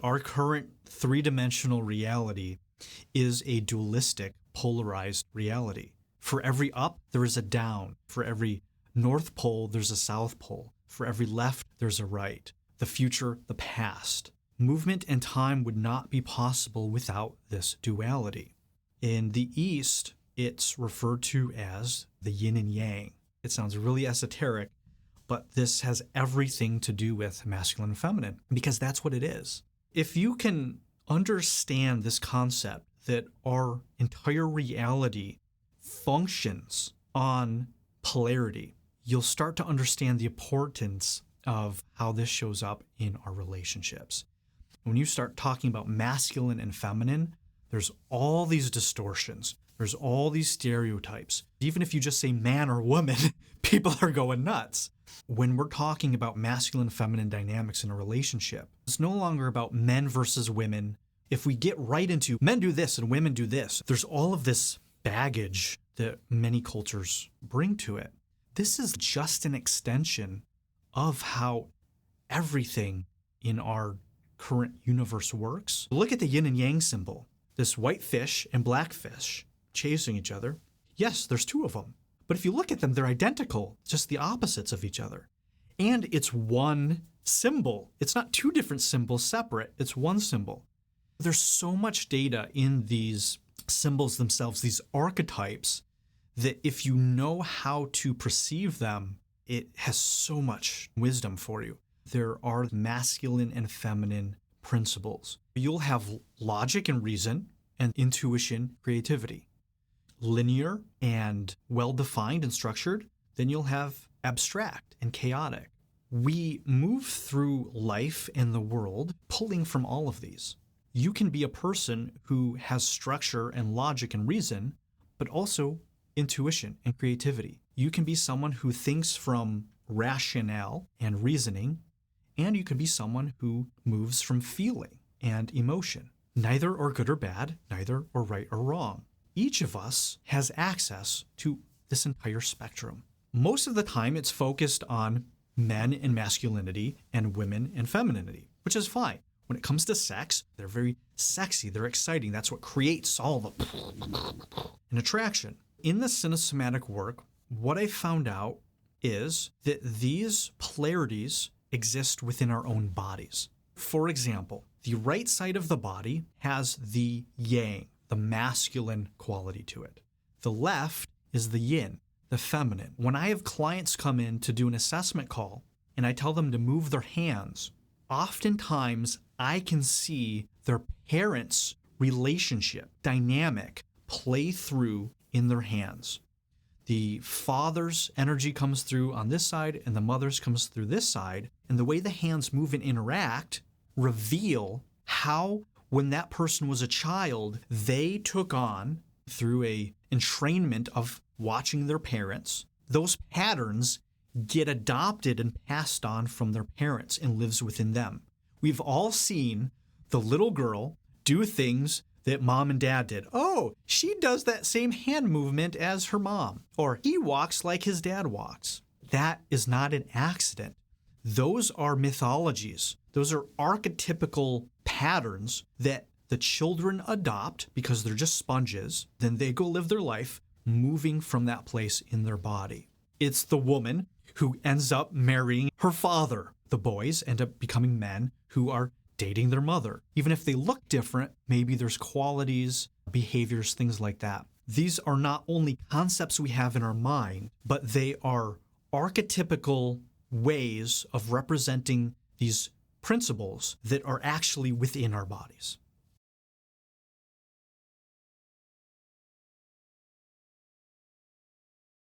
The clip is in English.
Our current three-dimensional reality is a dualistic, polarized reality. For every up, there is a down. For every North Pole, there's a South Pole. For every left, there's a right. The future, the past. Movement and time would not be possible without this duality. In the East, it's referred to as the yin and yang. It sounds really esoteric, but this has everything to do with masculine and feminine, because that's what it is. If you can understand this concept that our entire reality functions on polarity, you'll start to understand the importance of how this shows up in our relationships. When you start talking about masculine and feminine, there's all these distortions. There's all these stereotypes. Even if you just say man or woman, people are going nuts. When we're talking about masculine and feminine dynamics in a relationship, it's no longer about men versus women. If we get right into men do this and women do this, there's all of this baggage that many cultures bring to it. This is just an extension of how everything in our current universe works. Look at the yin and yang symbol. This white fish and black fish chasing each other. Yes, there's two of them. But if you look at them, they're identical, just the opposites of each other. And it's one symbol. It's not two different symbols separate. It's one symbol. There's so much data in these symbols themselves, these archetypes, that if you know how to perceive them, it has so much wisdom for you. There are masculine and feminine principles. You'll have logic and reason and intuition, creativity. Linear and well-defined and structured, then you'll have abstract and chaotic. We move through life and the world pulling from all of these. You can be a person who has structure and logic and reason, but also intuition and creativity. You can be someone who thinks from rationale and reasoning, and you can be someone who moves from feeling and emotion. Neither are good or bad, neither are right or wrong. Each of us has access to this entire spectrum. Most of the time, it's focused on men and masculinity and women and femininity, which is fine. When it comes to sex, they're very sexy, they're exciting. That's what creates all the an attraction. In the Somatic work, what I found out is that these polarities exist within our own bodies. For example, the right side of the body has the yang, the masculine quality to it. The left is the yin, the feminine. When I have clients come in to do an assessment call and I tell them to move their hands, oftentimes I can see their parents' relationship, dynamic, play through in their hands. The father's energy comes through on this side and the mother's comes through this side. And the way the hands move and interact reveal how, when that person was a child, they took on, through a entrainment of watching their parents, those patterns get adopted and passed on from their parents and lives within them. We've all seen the little girl do things that mom and dad did. Oh, she does that same hand movement as her mom, or he walks like his dad walks. That is not an accident. Those are mythologies. Those are archetypical patterns that the children adopt because they're just sponges. Then they go live their life moving from that place in their body. It's the woman who ends up marrying her father. The boys end up becoming men who are dating their mother. Even if they look different, maybe there's qualities, behaviors, things like that. These are not only concepts we have in our mind, but they are archetypical ways of representing these principles that are actually within our bodies.